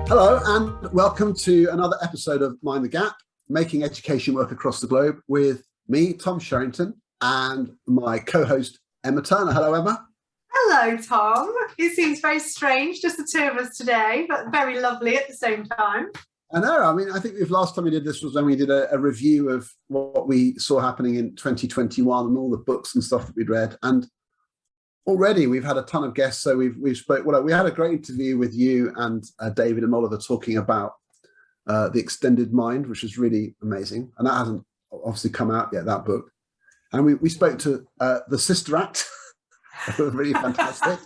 Hello and welcome to another episode of Mind the Gap, making education work across the globe with me, Tom Sherrington, and my co-host, Emma Turner. Hello, Emma. Hello, Tom. It seems very strange, just the two of us today, but very lovely at the same time. I know. I mean, I think the last time we did this was when we did a review of what we saw happening in 2021 and all the books and stuff that we'd read. And already we've had a ton of guests. So we've spoke. Well, we had a great interview with you and David and Oliver talking about the extended mind, which is really amazing. And that hasn't obviously come out yet, that book. And we spoke to the Sister Act. Really fantastic.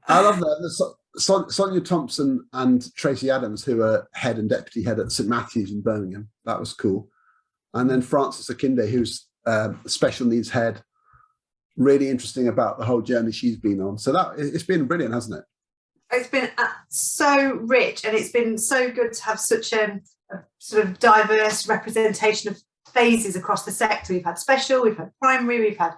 I love that. Sonia Thompson and Tracy Adams, who are head and deputy head at St Matthew's in Birmingham. That was cool. And then Frances Akinde, who's special needs head. Really interesting about the whole journey she's been on. So it's been brilliant, hasn't it? It's been so rich, and it's been so good to have such a sort of diverse representation of phases across the sector. We've had special, we've had primary, we've had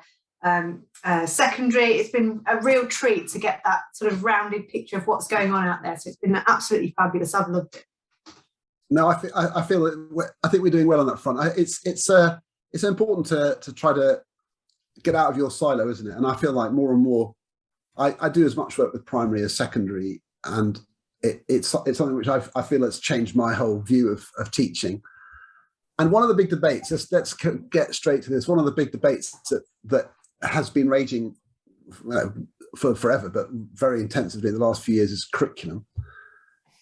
secondary. It's been a real treat to get that sort of rounded picture of what's going on out there. So it's been absolutely fabulous. I've loved it. No, I think we're doing well on that front. It's important to try to get out of your silo, isn't it? And I feel like more and more, I do as much work with primary as secondary, and it's something which I feel has changed my whole view of teaching. And one of the big debates, let's get straight to this. One of the big debates that has been raging for forever, but very intensively in the last few years, is curriculum.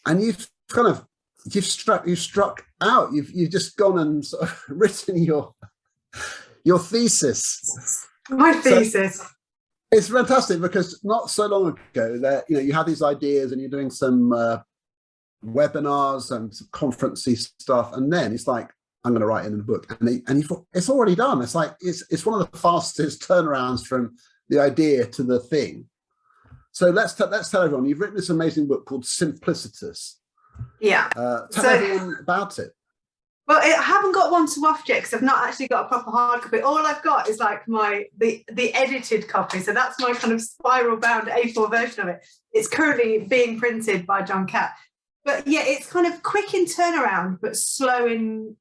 And you've struck out. You've just gone and sort of written your thesis. My thesis. So it's fantastic because not so long ago that you had these ideas and you're doing some webinars and some conferencey stuff, and then it's like, I'm going to write it in the book, and you thought it's already done. It's like it's one of the fastest turnarounds from the idea to the thing. So let's tell everyone you've written this amazing book called Simplicitus. Yeah. Tell everyone about it. Well, I haven't got one to waft yet because I've not actually got a proper hard copy. All I've got is like the edited copy. So that's my kind of spiral bound A4 version of it. It's currently being printed by John Catt. But yeah, it's kind of quick in turnaround, but slow in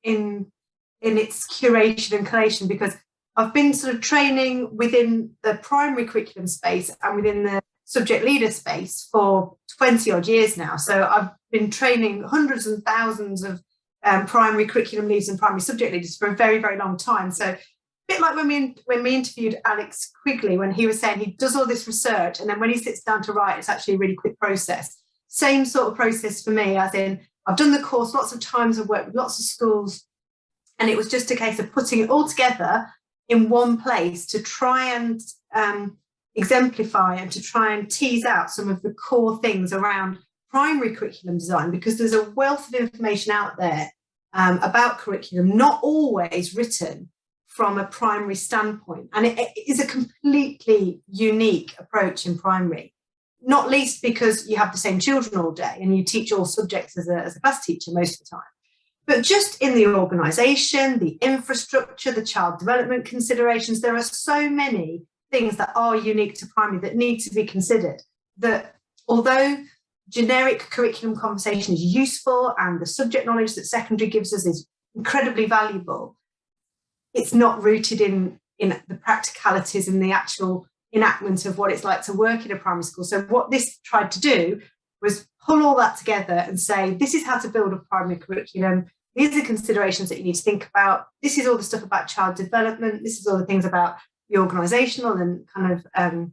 its curation and collation, because I've been sort of training within the primary curriculum space and within the subject leader space for 20 odd years now. So I've been training hundreds and thousands of primary curriculum leaders and primary subject leaders for a very, very long time. So a bit like when we interviewed Alex Quigley, when he was saying he does all this research and then when he sits down to write, it's actually a really quick process. Same sort of process for me, as in I've done the course lots of times, I've worked with lots of schools, and it was just a case of putting it all together in one place to try and exemplify and to try and tease out some of the core things around primary curriculum design, because there's a wealth of information out there about curriculum, not always written from a primary standpoint. And it is a completely unique approach in primary. Not least because you have the same children all day and you teach all subjects as a class teacher most of the time. But just in the organisation, the infrastructure, the child development considerations, there are so many things that are unique to primary that need to be considered, that although generic curriculum conversation is useful and the subject knowledge that secondary gives us is incredibly valuable, it's not rooted in the practicalities and the actual enactment of what it's like to work in a primary school. So what this tried to do was pull all that together and say, this is how to build a primary curriculum. These are considerations that you need to think about. This is all the stuff about child development. This is all the things about the organisational and kind of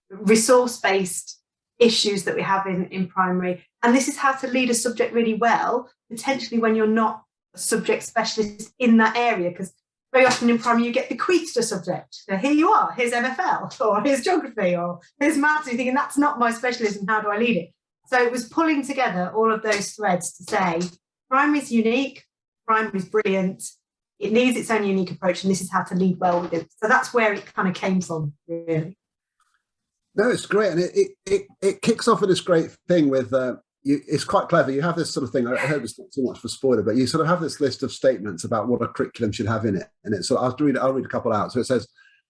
resource-based issues that we have in primary. And this is how to lead a subject really well, potentially when you're not a subject specialist in that area, because very often in primary, you get bequeathed a subject. So here you are, here's MFL, or here's geography, or here's maths. You're thinking, that's not my specialism, how do I lead it? So it was pulling together all of those threads to say, primary's unique, primary's brilliant, it needs its own unique approach, and this is how to lead well with it. So that's where it kind of came from, really. No, it's great. And it kicks off with this great thing with it's quite clever. You have this sort of thing. I hope it's not too much for spoiler, but you sort of have this list of statements about what a curriculum should have in it. And it's so I'll read a couple out. So it says,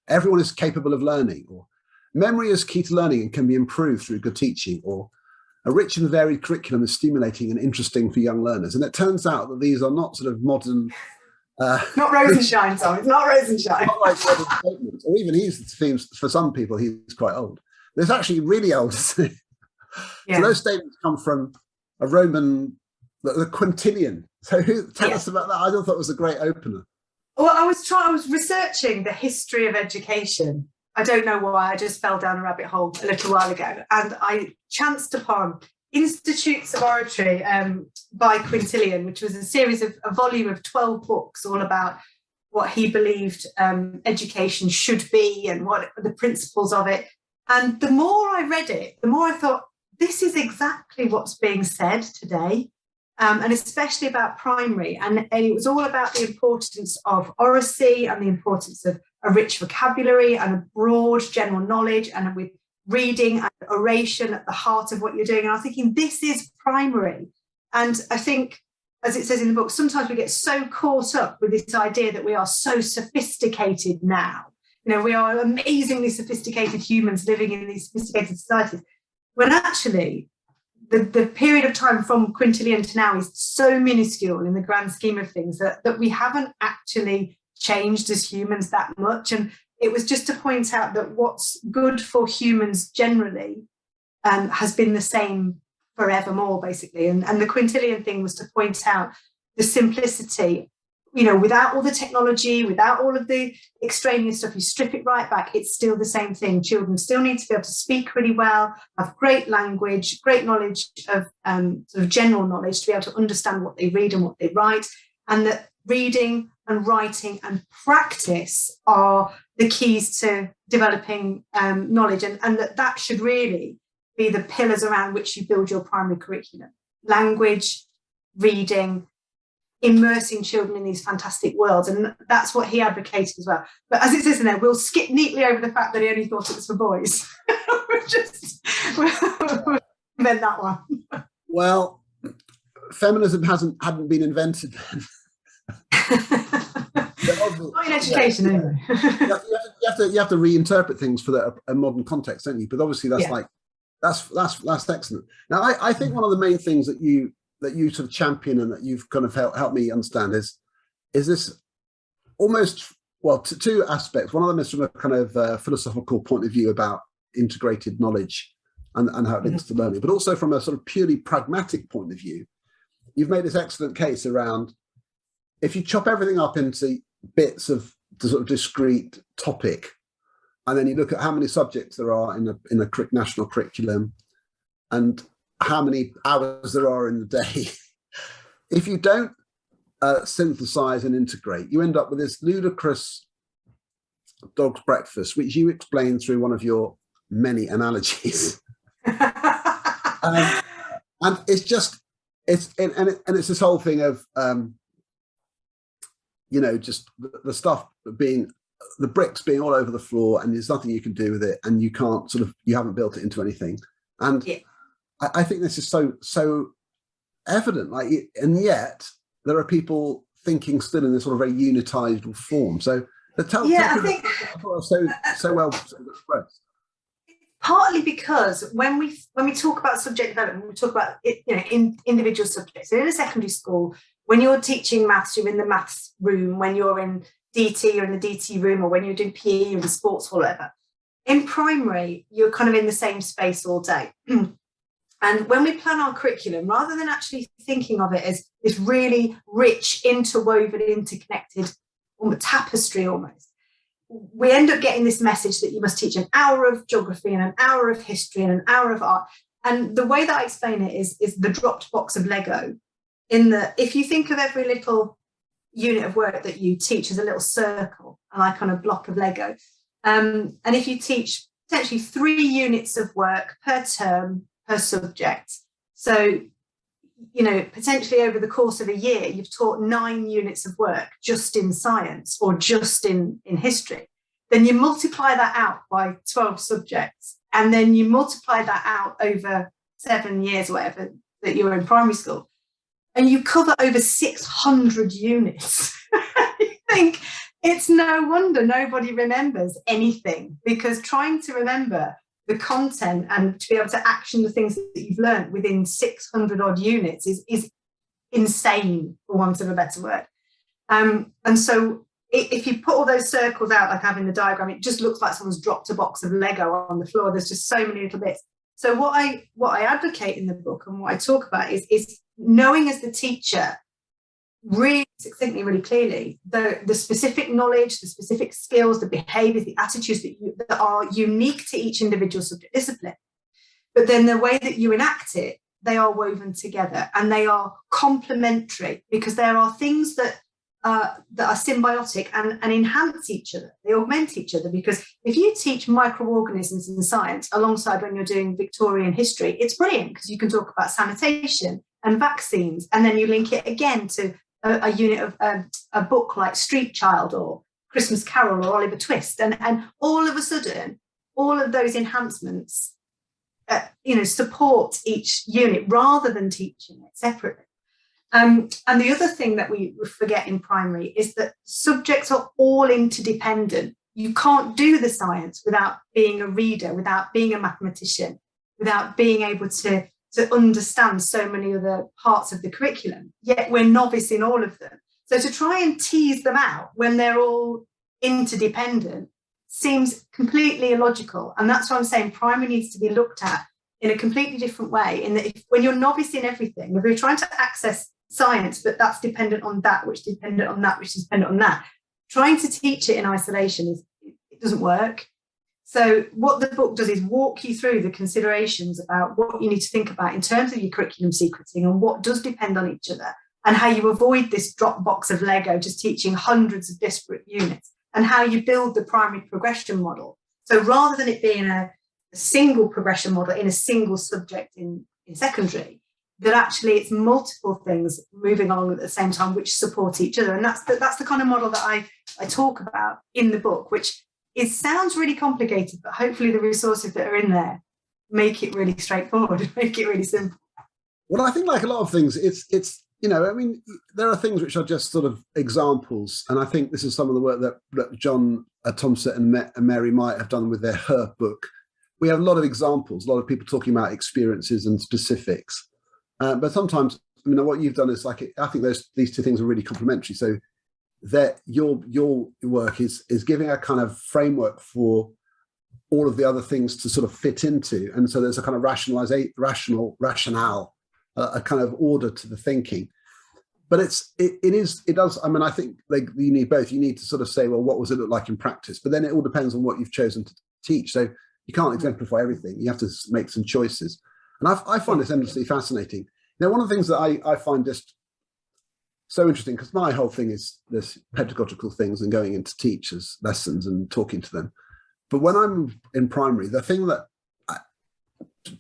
everyone is capable of learning, or memory is key to learning and can be improved through good teaching, or a rich and varied curriculum is stimulating and interesting for young learners. And it turns out that these are not sort of modern... not rose and shine, Tom. It's not rose and shine. Not like modern statements. Or even he's themes, for some people, he's quite old. There's actually really old. Yeah. So those statements come from a Roman, the Quintilian. So tell us about that. I thought it was a great opener. Well, I was researching the history of education. I don't know why, I just fell down a rabbit hole a little while ago, and I chanced upon Institutes of Oratory by Quintilian, which was a volume of 12 books all about what he believed education should be and what the principles of it. And the more I read it, the more I thought, this is exactly what's being said today, and especially about primary. And it was all about the importance of oracy and the importance of a rich vocabulary and a broad general knowledge, and with reading and oration at the heart of what you're doing. And I was thinking, this is primary. And I think, as it says in the book, sometimes we get so caught up with this idea that we are so sophisticated now. You know, we are amazingly sophisticated humans living in these sophisticated societies, when actually the period of time from Quintilian to now is so minuscule in the grand scheme of things that we haven't actually changed as humans that much. And it was just to point out that what's good for humans generally has been the same forevermore, basically. And the Quintilian thing was to point out the simplicity, you know, without all the technology, without all of the extraneous stuff, you strip it right back, it's still the same thing. Children still need to be able to speak really well, have great language, great knowledge of sort of general knowledge, to be able to understand what they read and what they write, and that reading and writing and practice are the keys to developing knowledge, and that should really be the pillars around which you build your primary curriculum. Language, reading, immersing children in these fantastic worlds, and that's what he advocated as well. But as it says in there, we'll skip neatly over the fact that he only thought it was for boys. we'll invent that one. Well, feminism hadn't been invented then. Not in education, anyway. you have to reinterpret things for a modern context, don't you? But obviously, that's excellent. Now, I think one of the main things that you sort of champion and that you've kind of helped me understand is this almost, well, two aspects. One of them is from a kind of philosophical point of view about integrated knowledge and how it links to learning, but also from a sort of purely pragmatic point of view. You've made this excellent case around, if you chop everything up into bits of the sort of discrete topic, and then you look at how many subjects there are in a national curriculum and how many hours there are in the day, if you don't synthesize and integrate, you end up with this ludicrous dog's breakfast, which you explain through one of your many analogies. And it's just, it's this whole thing of, you know, just the stuff being, the bricks being all over the floor, and there's nothing you can do with it, and you can't sort of, you haven't built it into anything. And I think this is so evident, like, and yet there are people thinking still in this sort of very unitized form. So I think so well expressed. Partly because when we talk about subject development, we talk about it, you know, in individual subjects. So in a secondary school, when you're teaching maths, you're in the maths room. When you're in DT, you're in the DT room, or when you're doing PE, you're in the sports hall, whatever. In primary, you're kind of in the same space all day. And when we plan our curriculum, rather than actually thinking of it as this really rich, interwoven, interconnected tapestry almost, we end up getting this message that you must teach an hour of geography and an hour of history and an hour of art. And the way that I explain it is the dropped box of Lego. If you think of every little unit of work that you teach as a little circle, and like on a block of Lego, and if you teach potentially 3 units of work per term, per subject, so, you know, potentially over the course of a year, you've taught 9 units of work just in science or just in history, then you multiply that out by 12 subjects, and then you multiply that out over 7 years or whatever that you were in primary school, and you cover over 600 units. You think it's no wonder nobody remembers anything, because trying to remember the content and to be able to action the things that you've learned within 600 odd units is insane, for want of a better word. And so if you put all those circles out, like having the diagram, it just looks like someone's dropped a box of Lego on the floor. There's just so many little bits. So what I advocate in the book and what I talk about is knowing as the teacher really succinctly, really clearly, the specific knowledge, the specific skills, the behaviours, the attitudes that are unique to each individual subject discipline. But then the way that you enact it, they are woven together and they are complementary, because there are things that are symbiotic and enhance each other. They augment each other, because if you teach microorganisms in science alongside when you're doing Victorian history, it's brilliant because you can talk about sanitation and vaccines, and then you link it again to a unit of a book like Street Child or Christmas Carol or Oliver Twist, and all of a sudden, all of those enhancements, support each unit rather than teaching it separately. And the other thing that we forget in primary is that subjects are all interdependent. You can't do the science without being a reader, without being a mathematician, without being able to understand so many other parts of the curriculum, yet we're novice in all of them. So to try and tease them out when they're all interdependent seems completely illogical. And that's why I'm saying primary needs to be looked at in a completely different way, in that when you're novice in everything, if you're trying to access science, but that's dependent on that, which is dependent on that, which is dependent on that, trying to teach it in isolation, it doesn't work. So what the book does is walk you through the considerations about what you need to think about in terms of your curriculum sequencing and what does depend on each other, and how you avoid this drop box of Lego just teaching hundreds of disparate units, and how you build the primary progression model. So rather than it being a single progression model in a single subject in secondary, that actually it's multiple things moving along at the same time which support each other. And that's the kind of model that I talk about in the book, which sounds really complicated, but hopefully the resources that are in there make it really straightforward, make it really simple. Well, I think like a lot of things, it's I mean, there are things which are just sort of examples, and I think this is some of the work that John Thompson and Mary might have done with her book. We have a lot of examples, a lot of people talking about experiences and specifics, but sometimes, what you've done is I think these two things are really complementary. So that your work is giving a kind of framework for all of the other things to sort of fit into, and so there's a kind of rationale, a kind of order to the thinking. But it does. I mean, I think you need both. You need to sort of say, well, what was it look like in practice? But then it all depends on what you've chosen to teach. So you can't exemplify everything. You have to make some choices. And I find this endlessly fascinating. Now, one of the things that I find just so interesting, because my whole thing is this pedagogical things and going into teachers' lessons and talking to them. But when I'm in primary, the thing that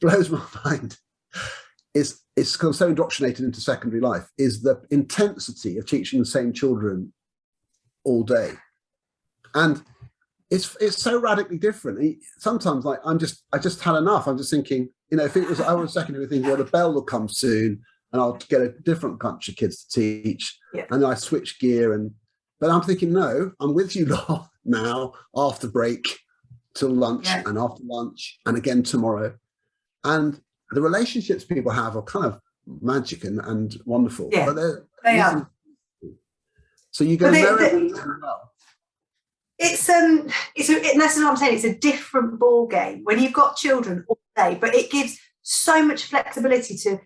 blows my mind is, it's kind of so indoctrinated into secondary life, is the intensity of teaching the same children all day. And it's so radically different. Sometimes I just had enough. I'm just thinking, if it was I was secondary, thinking, well, the bell will come soon and I'll get a different bunch of kids to teach. Yeah. And then I switch gear, but I'm thinking, no, I'm with you now after break till lunch, yeah, and after lunch and again tomorrow. And the relationships people have are kind of magic and wonderful. Yeah, but they are. So you go know everything well. That's what I'm saying. It's a different ball game when you've got children all day, but it gives so much flexibility to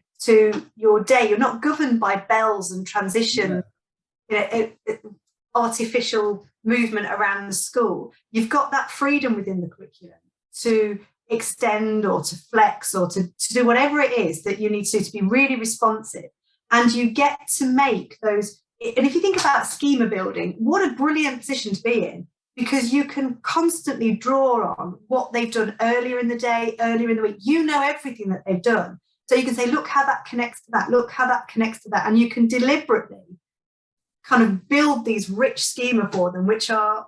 your day. You're not governed by bells and transition, artificial movement around the school. You've got that freedom within the curriculum to extend or to flex or to do whatever it is that you need to do to be really responsive. And you get to make those. And if you think about schema building, what a brilliant position to be in, because you can constantly draw on what they've done earlier in the day, earlier in the week. You know everything that they've done. So you can say, look how that connects to that, look how that connects to that. And you can deliberately kind of build these rich schema for them, which draw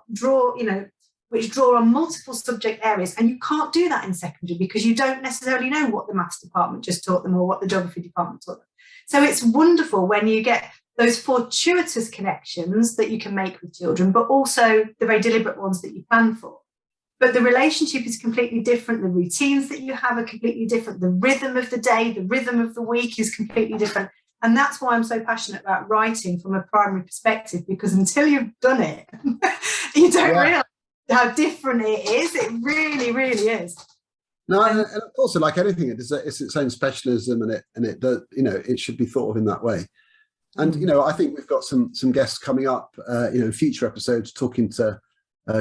on multiple subject areas. And you can't do that in secondary because you don't necessarily know what the maths department just taught them or what the geography department taught them. So it's wonderful when you get those fortuitous connections that you can make with children, but also the very deliberate ones that you plan for. but the relationship is completely different. The routines that you have are completely different. The rhythm of the day, the rhythm of the week is completely different. And that's why I'm so passionate about writing from a primary perspective, because until you've done it, you don't realise how different it is. It really, really is. No, and also, like anything, it's its own specialism, and it does, it should be thought of in that way. And I think we've got some guests coming up, in future episodes, talking to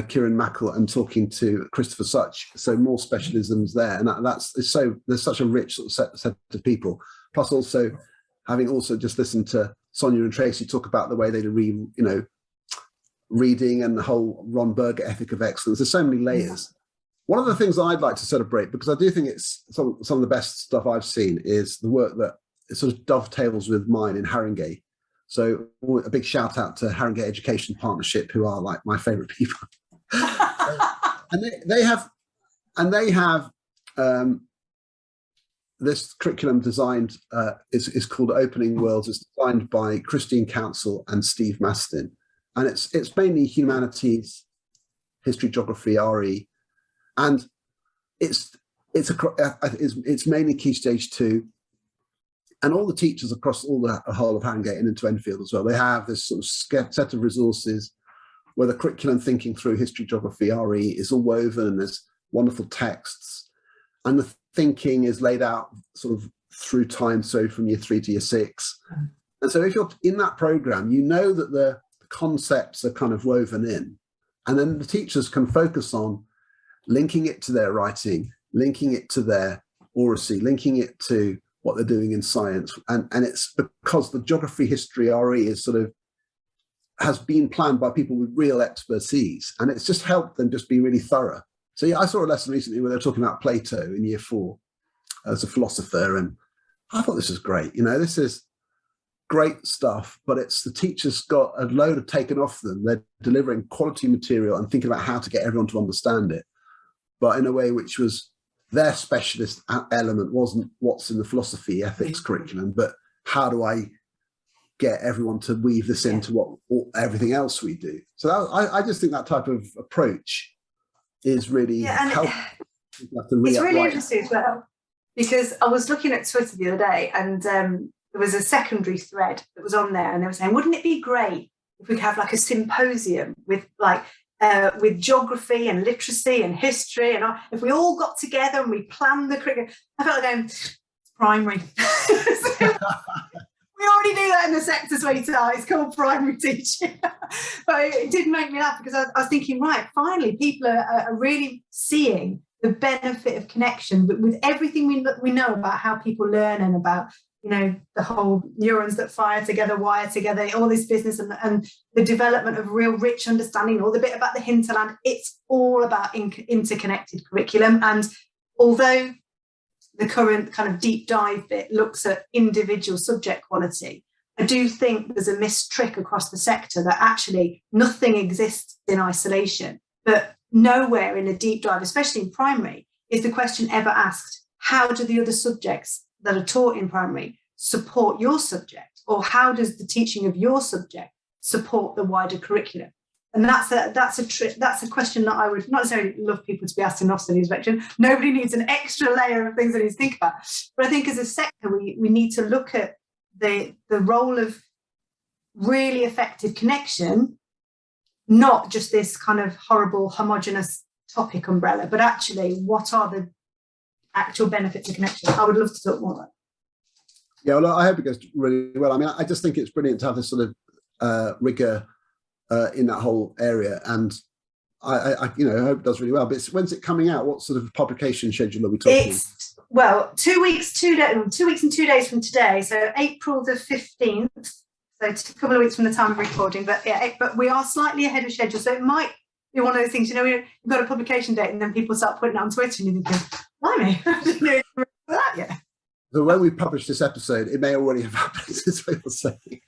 Kieran Mackle and talking to Christopher Such. So more specialisms there, and there's such a rich sort of set of people. Plus, also having also just listened to Sonia and Tracy talk about the way they read, reading and the whole Ron Berger ethic of excellence. There's so many layers. One of the things I'd like to celebrate, because I do think it's some of the best stuff I've seen, is the work that it sort of dovetails with mine in Haringey. So a big shout out to Haringey Education Partnership, who are like my favourite people. And they have this curriculum designed, is called Opening Worlds. It's designed by Christine Council and Steve Mastin, and it's mainly humanities, history, geography, RE, and it's mainly Key Stage 2. And all the teachers across all the whole of Harringay and into Enfield as well, they have this sort of set of resources where the curriculum thinking through history, geography, RE is all woven, and there's wonderful texts. And the thinking is laid out sort of through time, so from year 3 to year 6. And so if you're in that program, you know that the concepts are kind of woven in. And then the teachers can focus on linking it to their writing, linking it to their oracy, linking it to what they're doing in science. And it's because the geography, history, RE is sort of has been planned by people with real expertise, and it's just helped them just be really thorough. So yeah, I saw a lesson recently where they're talking about Plato in year 4 as a philosopher, and I thought this was great. This is great stuff, but it's the teachers got a load of taken off them. They're delivering quality material and thinking about how to get everyone to understand it, but in a way which was their specialist element wasn't what's in the philosophy ethics curriculum, but how do I get everyone to weave this into everything else we do? So I just think that type of approach is really helpful. It's really interesting as well, because I was looking at Twitter the other day, and there was a secondary thread that was on there, and they were saying, wouldn't it be great if we could have like a symposium with geography and literacy and history, and if we all got together and we planned the curriculum? I felt like it's primary. We already do that in the sector, sweetheart. It's called primary teaching. But it did make me laugh, because I was thinking, right, finally, people are really seeing the benefit of connection, but with everything we know about how people learn, and about the whole neurons that fire together, wire together, all this business, and the development of real rich understanding, all the bit about the hinterland. It's all about interconnected curriculum. And although the current kind of deep dive bit looks at individual subject quality, I do think there's a missed trick across the sector that actually nothing exists in isolation, but nowhere in a deep dive, especially in primary, is the question ever asked, how do the other subjects that are taught in primary support your subject, or how does the teaching of your subject support the wider curriculum? And that's a question that I would not necessarily love people to be asked in Ofsted inspection. Nobody needs an extra layer of things they need to think about. But I think as a sector, we need to look at the role of really effective connection, not just this kind of horrible homogenous topic umbrella, but actually what are the actual benefits of connection. I would love to talk more about that. Yeah, well, I hope it goes really well. I mean, I just think it's brilliant to have this sort of rigor in that whole area, and I hope it does really well. But when's it coming out? What sort of publication schedule are we talking? Well, 2 weeks, 2 weeks and 2 days from today, so April the 15th. So it's a couple of weeks from the time of recording, but we are slightly ahead of schedule. So it might be one of those things, you've got a publication date, and then people start putting it on Twitter, and you're thinking, blimey, I didn't know that yet. So when we publish this episode, it may already have happened, is what you're saying.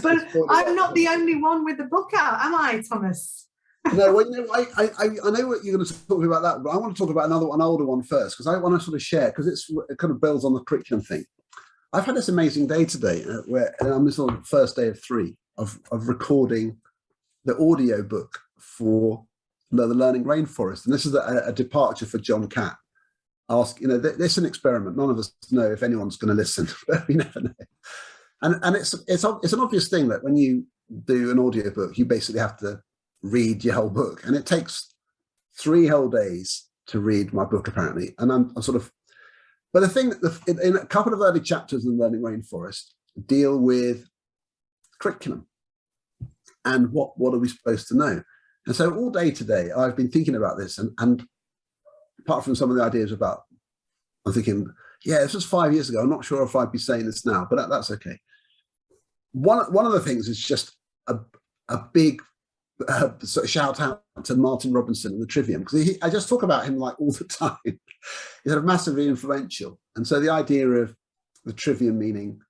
But I'm not the only one with the book out, am I, Thomas? No, well, I know what you're going to talk about that, but I want to talk about an older one first, because I want to sort of share, because it kind of builds on the curriculum thing. I've had this amazing day today where I'm this on the first day of 3 of recording the audiobook for the learning rainforest. And this is a departure for John Catt. Ask, this is an experiment. None of us know if anyone's going to listen, but we never know. And it's an obvious thing that when you do an audiobook, you basically have to read your whole book. And it takes 3 whole days to read my book, apparently. And I'm sort of, but the thing that in a couple of early chapters in Learning Rainforest deal with curriculum and what are we supposed to know. And so all day today, I've been thinking about this, and apart from some of the ideas about, I'm thinking, yeah, this was 5 years ago. I'm not sure if I'd be saying this now, but that's okay. One of the things is just a big sort of shout out to Martin Robinson and the Trivium, because I just talk about him like all the time. He's sort of massively influential. And so the idea of the Trivium meaning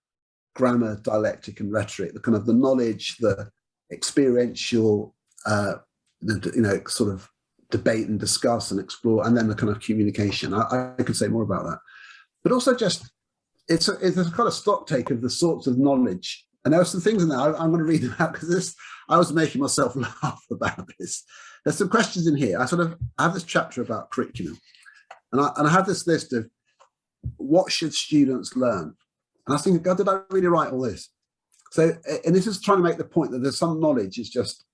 grammar, dialectic, and rhetoric, the kind of the knowledge, the experiential, sort of debate and discuss and explore, and then the kind of communication. I could say more about that, but also just it's a kind of stock take of the sorts of knowledge. And there are some things in there I'm going to read them out, because I was making myself laugh about this. There's some questions in here. I have this chapter about curriculum, and I have this list of what should students learn. And I was thinking, God, did I really write all this? So, and this is trying to make the point that there's some knowledge is just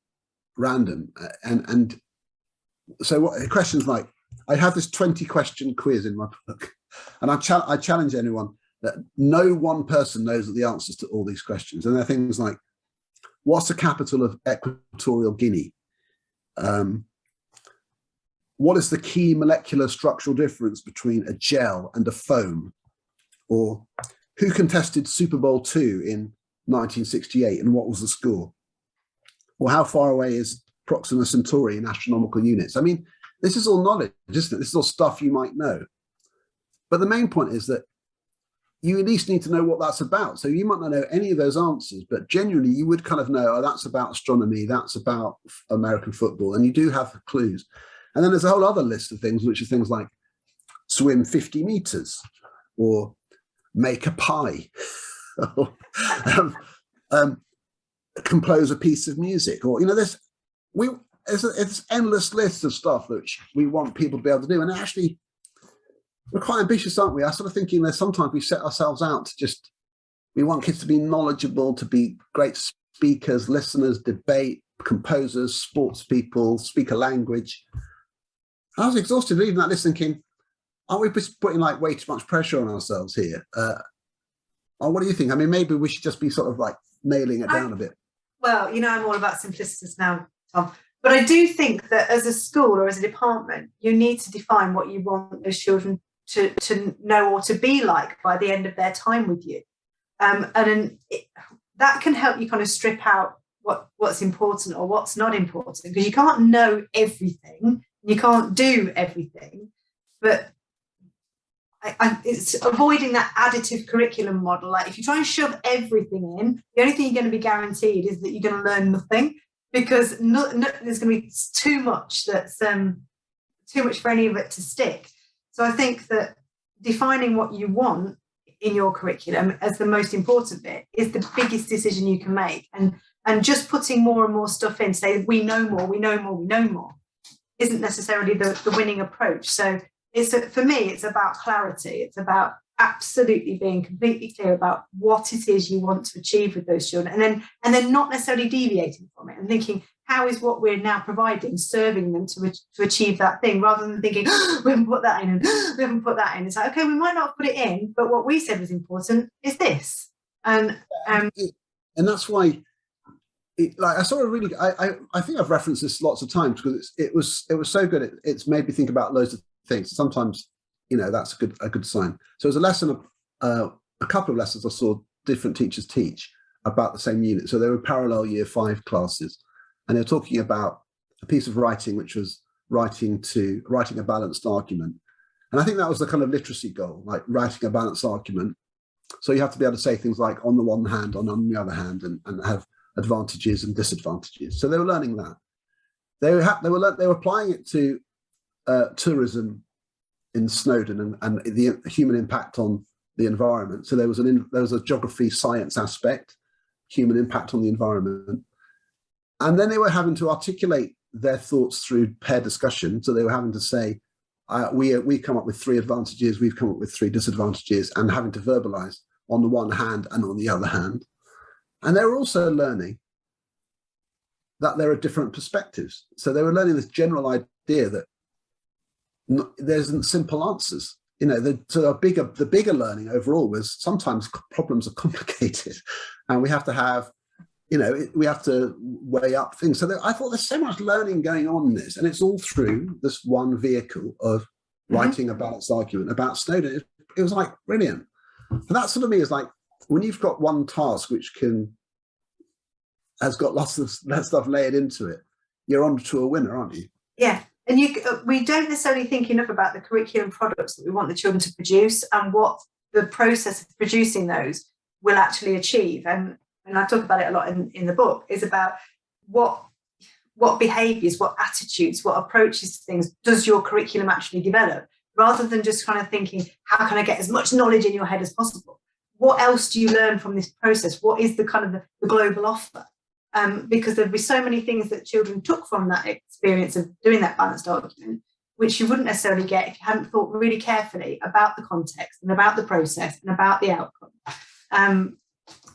random. And so what questions like, I have this 20-question quiz in my book, and I challenge anyone that no one person knows the answers to all these questions. And they're things like, what's the capital of Equatorial Guinea? What is the key molecular structural difference between a gel and a foam? Or who contested Super Bowl II in 1968 and what was the score? Or how far away is Proxima Centauri in astronomical units? I mean, this is all knowledge, isn't it? This is all stuff you might know. But the main point is that you at least need to know what that's about. So you might not know any of those answers, but genuinely you would kind of know, oh, that's about astronomy, that's about American football, and you do have the clues. And then there's a whole other list of things, which are things like swim 50 meters, or make a pie, or compose a piece of music, or it's endless lists of stuff which we want people to be able to do. And actually, we're quite ambitious, aren't we? I sort of thinking that sometimes we set ourselves out to we want kids to be knowledgeable, to be great speakers, listeners, debate, composers, sports people, speak a language. I was exhausted reading that list, thinking, aren't we putting like way too much pressure on ourselves here? Or what do you think? I mean, maybe we should just be sort of like nailing it down a bit. Well, I'm all about Simplicitus now, Tom. But I do think that as a school or as a department, you need to define what you want those children to know or to be like by the end of their time with you. That can help you kind of strip out what's important or what's not important, because you can't know everything, you can't do everything, but it's avoiding that additive curriculum model. Like if you try and shove everything in, the only thing you're going to be guaranteed is that you're going to learn nothing, because there's going to be too much that's too much for any of it to stick. So I think that defining what you want in your curriculum as the most important bit is the biggest decision you can make. And just putting more and more stuff in, say we know more, isn't necessarily the winning approach. So for me, it's about clarity. It's about absolutely being completely clear about what it is you want to achieve with those children, and then not necessarily deviating from it and thinking, how is what we're now providing serving them to achieve that thing, rather than thinking, we haven't put that in and we haven't put that in. It's like, okay, we might not have put it in, but what we said was important is this. And that's why, I sort of really, I think I've referenced this lots of times, because it was so good. It's made me think about loads of things. Sometimes, that's a good sign. So it was a lesson of a couple of lessons I saw different teachers teach about the same unit. So they were parallel year 5 classes, and they were talking about a piece of writing, which was writing a balanced argument. And I think that was the kind of literacy goal, like writing a balanced argument. So you have to be able to say things like on the one hand, on the other hand, and have advantages and disadvantages. So they were learning that. They were applying it to tourism in Snowdon and the human impact on the environment. So there was a geography science aspect, human impact on the environment. And then they were having to articulate their thoughts through pair discussion. So they were having to say, we come up with 3 advantages, we've come up with 3 disadvantages, and having to verbalize on the one hand and on the other hand. And they were also learning that there are different perspectives. So they were learning this general idea that there isn't simple answers. You know, the bigger learning overall was sometimes problems are complicated, and we have to have, you know, we have to weigh up things. So I thought there's so much learning going on in this, and it's all through this one vehicle of writing a balanced argument about Snowden. It was like brilliant. And that sort of me is like, when you've got one task which has got lots of that stuff layered into it, you're on to a winner, aren't you? Yeah. And we don't necessarily think enough about the curriculum products that we want the children to produce and what the process of producing those will actually achieve. And I talk about it a lot in the book, is about what behaviours, what attitudes, what approaches to things does your curriculum actually develop, rather than just kind of thinking, how can I get as much knowledge in your head as possible? What else do you learn from this process? What is the kind of the global offer? Because there'd be so many things that children took from that experience of doing that balanced argument, which you wouldn't necessarily get if you hadn't thought really carefully about the context and about the process and about the outcome.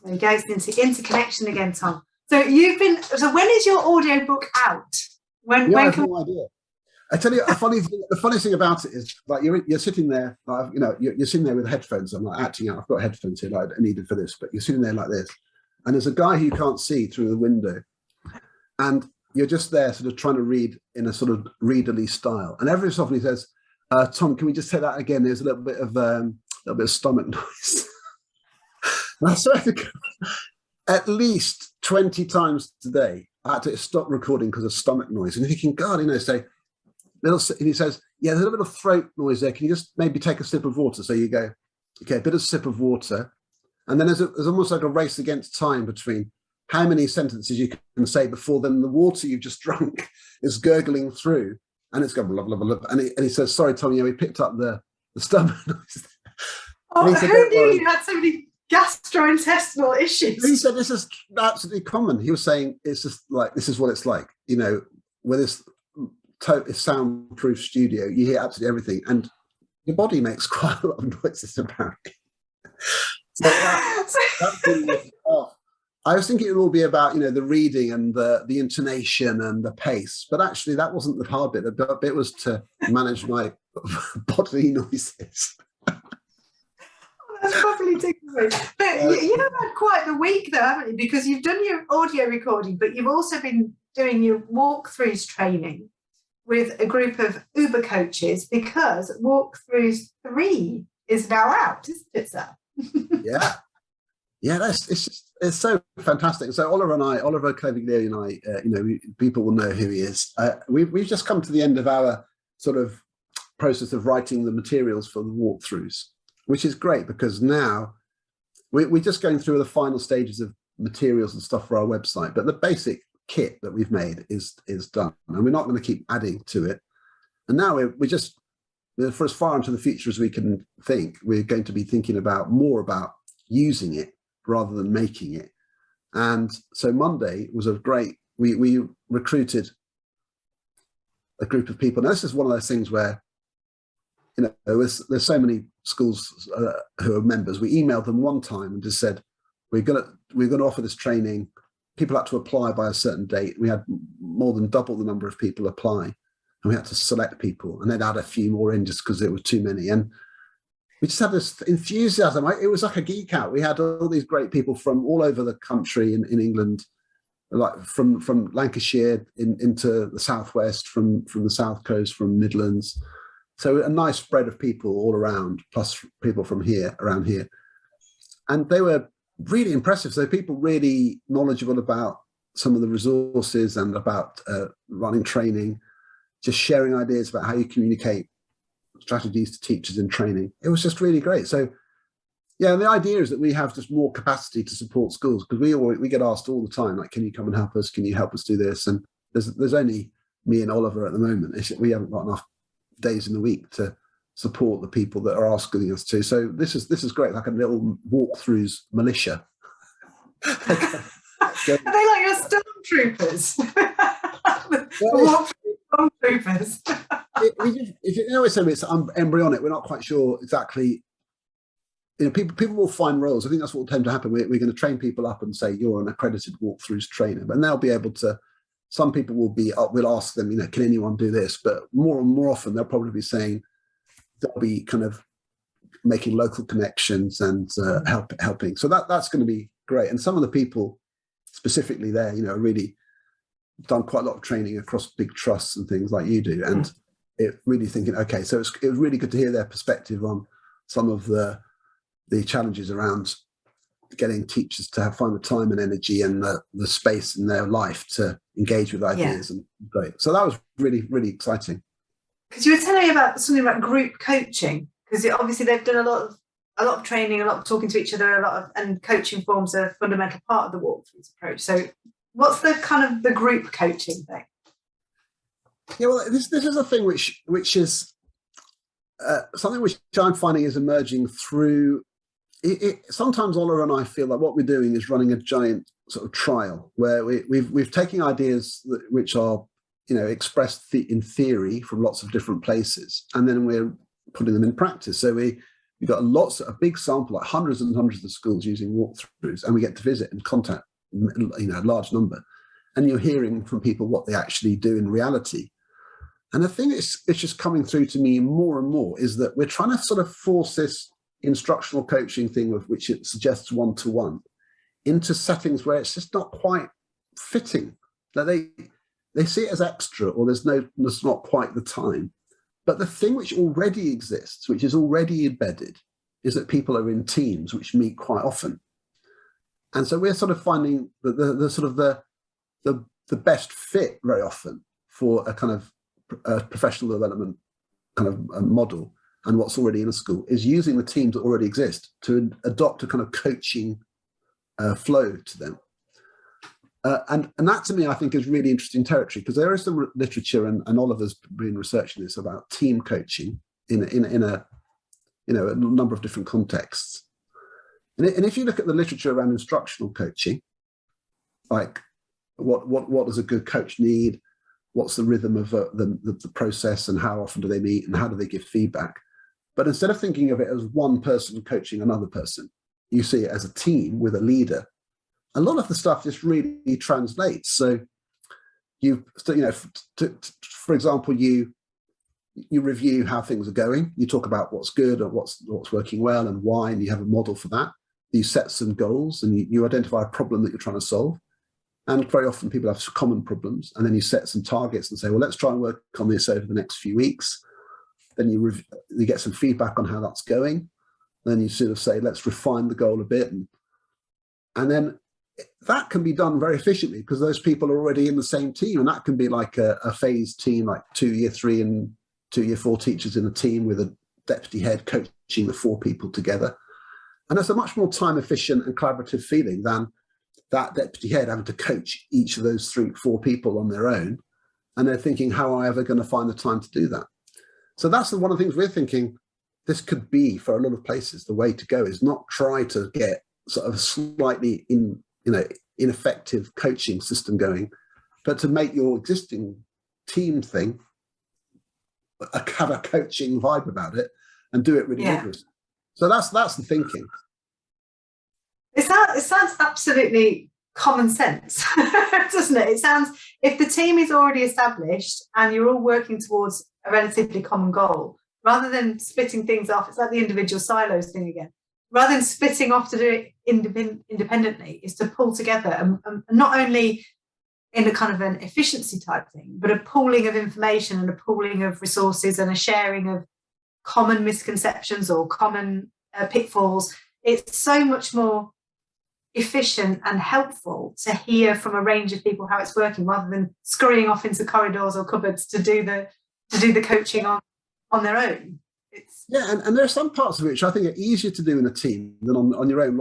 There you go, it's interconnection again, Tom. So when is your audiobook out? I have no idea. I tell you, the funny thing about it is, like, you're sitting there, like, you know, you're sitting there with headphones. I'm like acting out. I've got headphones here, like I needed for this, but you're sitting there like this, and there's a guy who you can't see through the window, and you're just there, sort of trying to read in a sort of readerly style. And every so often he says, "Tom, can we just say that again? There's a little bit of stomach noise." And I swear to God, at least 20 times today, I had to stop recording because of stomach noise. And you're thinking, God, you know, and he says, yeah, there's a little bit of throat noise there. Can you just maybe take a sip of water? So you go, okay, a bit of sip of water. And then there's almost like a race against time between how many sentences you can say before then the water you've just drunk is gurgling through. And it's going, blah, blah, blah, blah. And he says, sorry, Tom, yeah, we picked up the stomach noise. Oh, who knew you had so many gastrointestinal issues? He said this is absolutely common. He was saying it's just like, this is what it's like, you know, with this soundproof studio, you hear absolutely everything, and your body makes quite a lot of noises apparently. So that's really off. I was thinking it would all be about, you know, the reading and the intonation and the pace, but actually that wasn't the hard bit. The bit was to manage my bodily noises. That's probably taking me. But you've had quite the week though, haven't you? Because you've done your audio recording, but you've also been doing your WalkThrus training with a group of Uber coaches, because WalkThrus 3 is now out, isn't it, sir? Yeah, it's so fantastic. So Oliver Claviglieri and I, you know, people will know who he is. We've just come to the end of our sort of process of writing the materials for the WalkThrus, which is great because now we're just going through the final stages of materials and stuff for our website. But the basic kit that we've made is done, and we're not going to keep adding to it. And now we're just, for as far into the future as we can think, we're going to be thinking more about using it rather than making it. And so Monday was a great, we recruited a group of people. Now this is one of those things where, you know, there's so many schools who are members. We emailed them one time and just said, we're going to offer this training. People had to apply by a certain date. We had more than double the number of people apply, and we had to select people, and then add a few more in just because there were too many. And we just had this enthusiasm. It was like a geek out. We had all these great people from all over the country in England, like from Lancashire into the southwest, from the south coast, from Midlands. So a nice spread of people all around, plus people from around here. And they were really impressive. So people really knowledgeable about some of the resources and about running training, just sharing ideas about how you communicate strategies to teachers in training. It was just really great. So yeah, the idea is that we have just more capacity to support schools, because we get asked all the time, like, can you come and help us? Can you help us do this? And there's only me and Oliver at the moment. We haven't got enough days in the week to support the people that are asking us to. So this is great, like a little WalkThrus militia. Are they like your stormtroopers? Well, Troopers. It's embryonic. We're not quite sure exactly. People will find roles. I think that's what will tend to happen. We're going to train people up and say you're an accredited WalkThrus trainer, and they'll be able to. Some people will be. We'll ask them, can anyone do this? But more and more often, they'll probably be saying they'll be kind of making local connections and helping. So that's going to be great. And some of the people specifically there, really done quite a lot of training across big trusts and things like you do, and it really thinking, okay, so it was really good to hear their perspective on some of the challenges around getting teachers to find the time and energy and the space in their life to engage with ideas. And great. So that was really, really exciting. Because you were telling me about something about group coaching, because obviously they've done a lot of training, a lot of talking to each other, and coaching forms a fundamental part of the WalkThrus approach. So what's the kind of the group coaching thing? Yeah, well, this is a thing which is something which I'm finding is emerging through it. Sometimes Ola and I feel like what we're doing is running a giant sort of trial where we've taken ideas which are expressed in theory from lots of different places, and then we're putting them in practice. So we've got a big sample, like hundreds and hundreds of schools using WalkThrus, and we get to visit and contact a large number, and you're hearing from people what they actually do in reality. And the thing it's just coming through to me more and more is that we're trying to sort of force this instructional coaching thing, of which it suggests one-to-one, into settings where it's just not quite fitting. That they see it as extra, or there's not quite the time. But the thing which already exists, which is already embedded, is that people are in teams which meet quite often. And so we're sort of finding that the best fit very often for a kind of professional development kind of model, and what's already in a school, is using the teams that already exist to adopt a kind of coaching flow to them. And that to me, I think, is really interesting territory, because there is some literature, and Oliver's been researching this, about team coaching in a number of different contexts. And if you look at the literature around instructional coaching, like what does a good coach need? What's the rhythm of the process, and how often do they meet, and how do they give feedback? But instead of thinking of it as one person coaching another person, you see it as a team with a leader. A lot of the stuff just really translates. So for example, you review how things are going. You talk about what's good and what's working well and why, and you have a model for that. You set some goals, and you identify a problem that you're trying to solve. And very often people have common problems, and then you set some targets and say, well, let's try and work on this over the next few weeks. Then you get some feedback on how that's going. Then you sort of say, let's refine the goal a bit. And then that can be done very efficiently, because those people are already in the same team. And that can be like a phased team, like 2 year 3 and 2 year 4 teachers in a team with a deputy head coaching the 4 people together. And that's a much more time efficient and collaborative feeling than that deputy head having to coach each of those 3-4 people on their own. And they're thinking, how am I ever going to find the time to do that? So that's one of the things we're thinking this could be for a lot of places. The way to go is not try to get sort of a slightly ineffective coaching system going, but to make your existing team thing have a coaching vibe about it and do it really rigorously. So that's the thinking. It sounds absolutely common sense, doesn't it? It sounds, if the team is already established and you're all working towards a relatively common goal, rather than splitting things off, it's like the individual silos thing again. Rather than splitting off to do it independently, is to pull together, and not only in a kind of an efficiency type thing, but a pooling of information and a pooling of resources and a sharing of common misconceptions or common pitfalls. It's so much more efficient and helpful to hear from a range of people how it's working, rather than scurrying off into corridors or cupboards to do the coaching on their own. And there are some parts of it which I think are easier to do in a team than on your own,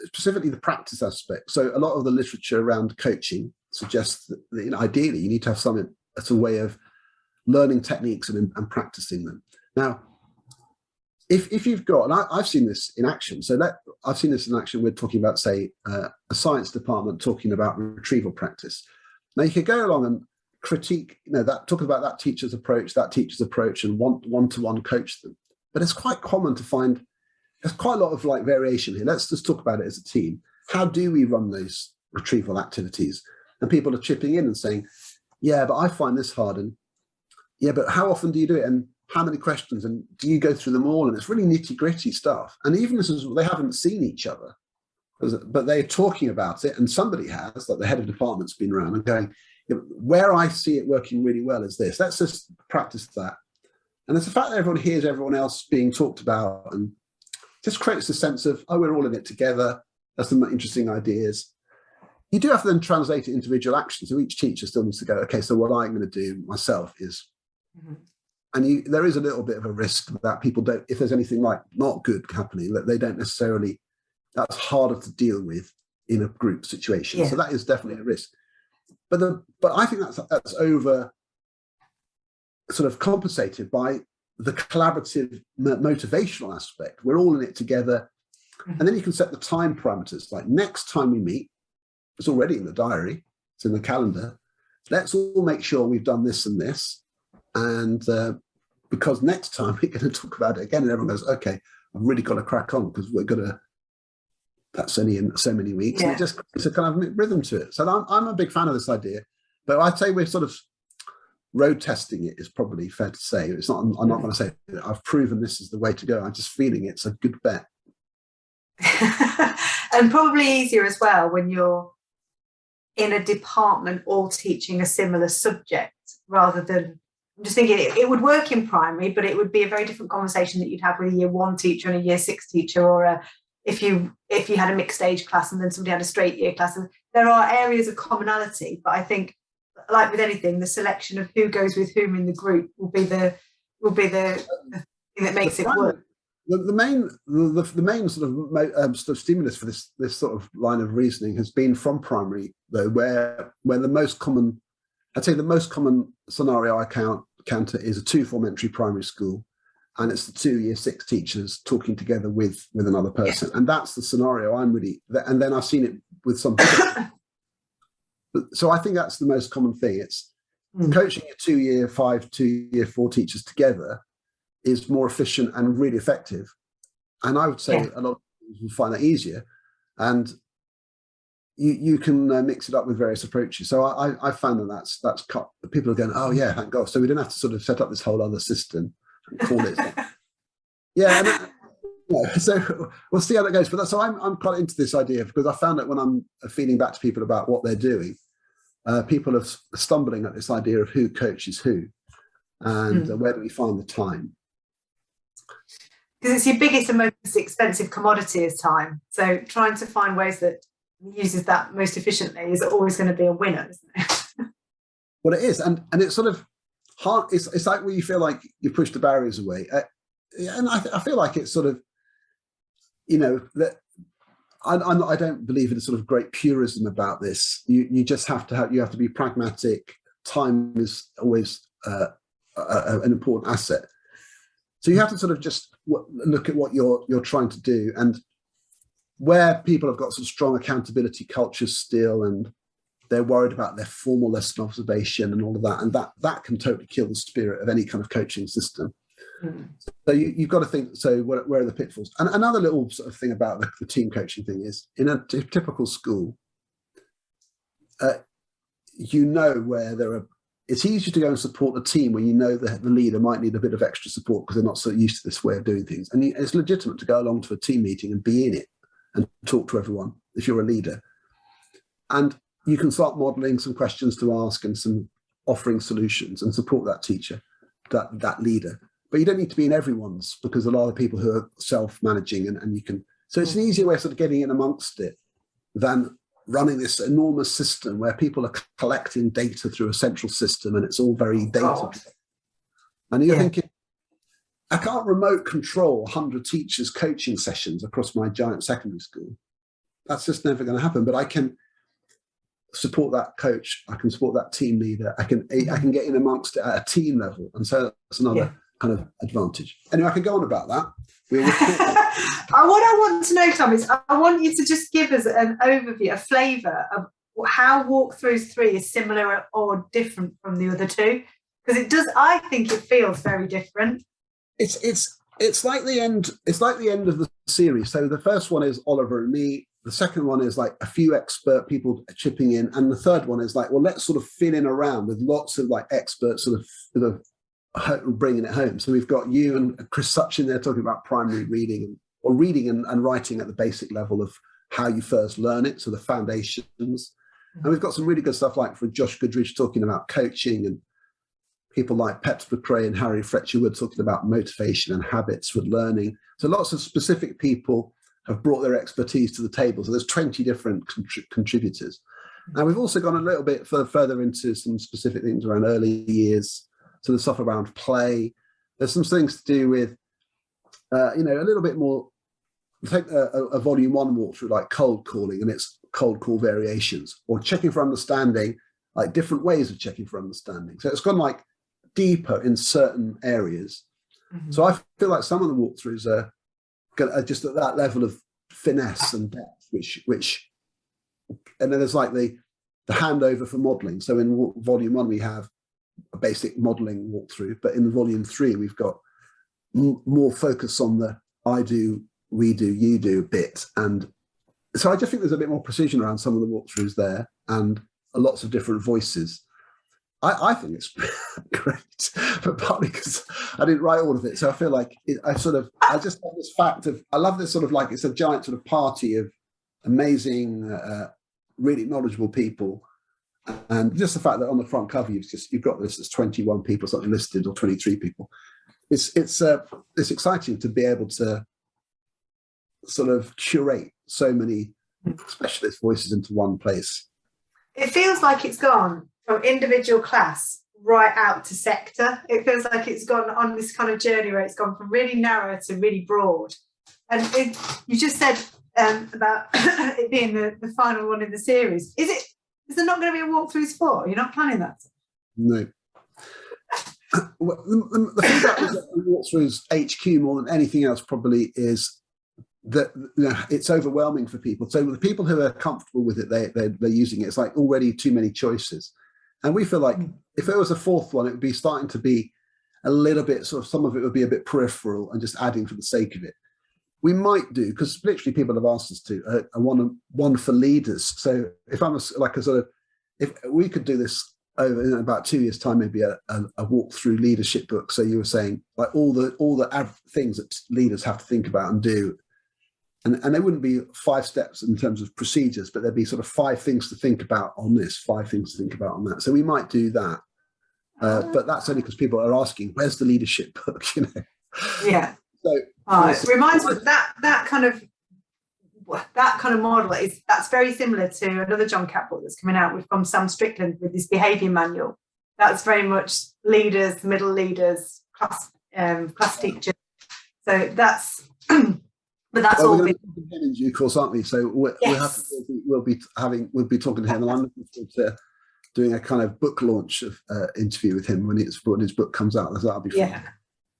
specifically the practice aspect. So a lot of the literature around coaching suggests that ideally you need to have something as a way of learning techniques and practicing them. Now, if you've got, and I've seen this in action, I've seen this in action. We're talking about, say, a science department talking about retrieval practice. Now, you could go along and critique, that talk about that teacher's approach, and one-to-one coach them. But it's quite common to find there's quite a lot of like variation here. Let's just talk about it as a team. How do we run those retrieval activities? And people are chipping in and saying, yeah, but I find this hard. And yeah, but how often do you do it? And how many questions? And do you go through them all? And it's really nitty gritty stuff. And even this is, they haven't seen each other, but they're talking about it. And somebody has, like the head of department's been around and going, where I see it working really well is this. Let's just practice that. And it's the fact that everyone hears everyone else being talked about and just creates a sense of, oh, we're all in it together. That's some interesting ideas. You do have to then translate it into individual action. So each teacher still needs to go, okay, so what I'm going to do myself is, and there is a little bit of a risk that people don't, if there's anything like not good happening, that they don't necessarily, that's harder to deal with in a group situation. Yeah. So that is definitely a risk. But I think that's over sort of compensated by the collaborative motivational aspect. We're all in it together. And then you can set the time parameters, like next time we meet, it's already in the diary, it's in the calendar. Let's all make sure we've done this and this. And because next time we're going to talk about it again, and everyone goes, okay, I've really got to crack on because we're going to, that's only in so many weeks. Yeah. And it's a kind of rhythm to it. So I'm a big fan of this idea, but I'd say we're sort of road testing it is probably fair to say. It's not, I'm not going to say I've proven this is the way to go. I'm just feeling it's a good bet. And probably easier as well when you're in a department all teaching a similar subject, rather than, I'm just thinking it would work in primary, but it would be a very different conversation that you'd have with a year 1 teacher and a year 6 teacher, or if you had a mixed age class and then somebody had a straight year class. And there are areas of commonality, but I think, like with anything, the selection of who goes with whom in the group will be the thing that makes it work. The main sort of stimulus for this sort of line of reasoning has been from primary, though, where the most common, I'd say the most common scenario I counter is a 2-form entry primary school, and it's the 2 year 6 teachers talking together with another person, and that's the scenario I'm really. And then I've seen it with some. So I think that's the most common thing. It's coaching your 2 year 5, 2 year 4 teachers together is more efficient and really effective. And I would say a lot of people will find that easier. And you can mix it up with various approaches. So I found that that's cut. People are going, oh yeah, thank God. So we don't have to sort of set up this whole other system and call it. So we'll see how that goes. But so I'm quite into this idea, because I found that when I'm feeding back to people about what they're doing, people are stumbling at this idea of who coaches who, and where do we find the time? Because it's your biggest and most expensive commodity is time. So trying to find ways that uses that most efficiently is always going to be a winner, isn't it? Well, it is, and it's sort of hard. It's like where you feel like you push the barriers away, and I feel like it's sort of, that I don't believe in a sort of great purism about this. You just have to be pragmatic. Time is always an important asset. So you have to sort of just look at what you're trying to do, and where people have got some strong accountability cultures still, and they're worried about their formal lesson observation and all of that, and that can totally kill the spirit of any kind of coaching system. So you've got to think, so where are the pitfalls? And another little sort of thing about the team coaching thing is, in a typical school, where there are, it's easier to go and support the team when you know that the leader might need a bit of extra support because they're not so used to this way of doing things. And it's legitimate to go along to a team meeting and be in it and talk to everyone if you're a leader. And you can start modeling some questions to ask and some offering solutions and support that teacher, that leader. But you don't need to be in everyone's, because a lot of people who are self-managing and you can. So it's an easier way of sort of getting in amongst it than running this enormous system where people are collecting data through a central system and it's all very data. And you're thinking, I can't remote control 100 teachers' coaching sessions across my giant secondary school. That's just never going to happen. But I can support that coach. I can support that team leader. I can get in amongst it at a team level. And so that's another kind of advantage. Anyway, I could go on about that. What I want to know, Tom, is I want you to just give us an overview, a flavour of how WalkThrus 3 is similar or different from the other two? Because it does, I think it feels very different. It's like the end. It's like the end of the series. So the first one is Oliver and me. The second one is like a few expert people chipping in, and the third one is like, well, let's sort of fill in around with lots of like experts sort of bringing it home. So we've got you and Chris Such in there talking about primary reading or reading and writing at the basic level of how you first learn it, so the foundations. Mm-hmm. And we've got some really good stuff like for Josh Goodrich talking about coaching, and people like Peps McRae and Harry Fletcher-Wood talking about motivation and habits with learning. So lots of specific people have brought their expertise to the table. So there's 20 different contributors. And we've also gone a little bit further into some specific things around early years. So there's stuff around play. There's some things to do with, a little bit more. Take a volume 1 walkthrough like cold calling and its cold call variations, or checking for understanding, like different ways of checking for understanding. So it's gone like deeper in certain areas. Mm-hmm. So I feel like some of the walkthroughs are just at that level of finesse and depth, which, and then there's like the handover for modeling. So in volume 1 we have a basic modeling walkthrough, but in volume 3 we've got more focus on the I do, we do, you do bit. And so I just think there's a bit more precision around some of the walkthroughs there, and lots of different voices. I think it's great, but partly because I didn't write all of it. So I feel like I just love this fact of, I love this sort of like, it's a giant sort of party of amazing, really knowledgeable people. And just the fact that on the front cover, you've got this as 21 people, something listed, or 23 people. It's exciting to be able to sort of curate so many specialist voices into one place. It feels like it's gone from individual class right out to sector. It feels like it's gone on this kind of journey where it's gone from really narrow to really broad. And you just said about it being the final one in the series. Is there not going to be a WalkThrus 4? You're not planning that? No. The feedback was that WalkThrus HQ more than anything else probably is that it's overwhelming for people. So the people who are comfortable with it, they're using it. It's like already too many choices. And we feel like if there was a fourth one, it would be starting to be a little bit sort of, some of it would be a bit peripheral and just adding for the sake of it. We might do, because literally people have asked us to, one for leaders. So if I'm if we could do this over in about 2 years' time, maybe a walk-through leadership book. So you were saying like all the things that leaders have to think about and do. And there wouldn't be 5 steps in terms of procedures, but there'd be sort of 5 things to think about on this, 5 things to think about on that. So we might do that. But that's only because people are asking, where's the leadership book? Yeah. So it reminds me that kind of model that's very similar to another John Catt book that's coming out from Sam Strickland with this behaviour manual. That's very much leaders, middle leaders, class teachers. So that's but that's all. We're going to be talking to him in due course, aren't we? So we'll be talking to him, and I'm looking forward to doing a kind of book launch of interview with him when his book comes out. That'll be fun. Yeah.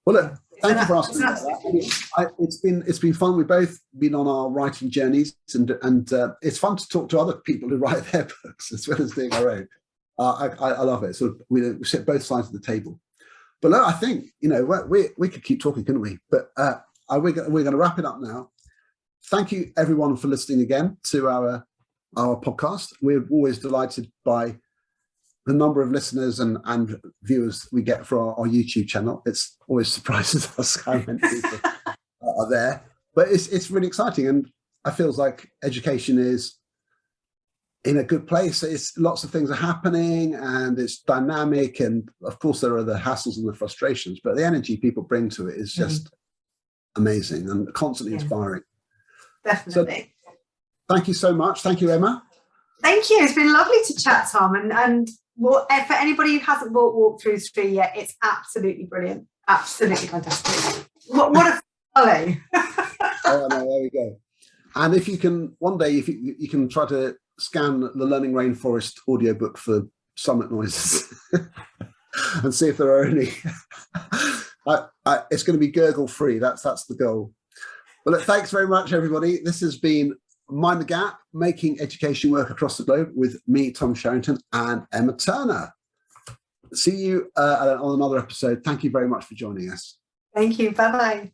Well, look, thank you for asking about that. It's been fun. We've both been on our writing journeys, and it's fun to talk to other people who write their books as well as doing our own. I love it. So we sit both sides of the table. But look, I think we could keep talking, couldn't we? But we're going to wrap it up now. Thank you, everyone, for listening again to our podcast. We're always delighted by the number of listeners and viewers we get for our YouTube channel. It's always surprises us how many people are there. But it's really exciting, and I feel like education is in a good place. It's lots of things are happening, and it's dynamic, and of course there are the hassles and the frustrations, but the energy people bring to it is just amazing and constantly inspiring. Definitely. So, thank you so much. Thank you, Emma. Thank you. It's been lovely to chat, Tom, and for anybody who hasn't bought WalkThrus 3 yet, it's absolutely brilliant. Absolutely fantastic. What a follow. Oh, no, there we go. And if you can, one day, if you can try to scan the Learning Rainforest audiobook for summit noises and see if there are any. It's going to be gurgle free. That's the goal. Well, look, thanks very much, everybody. This has been Mind the Gap, Making Education Work Across the Globe with me, Tom Sherrington, and Emma Turner. See you on another episode. Thank you very much for joining us. Thank you. Bye-bye.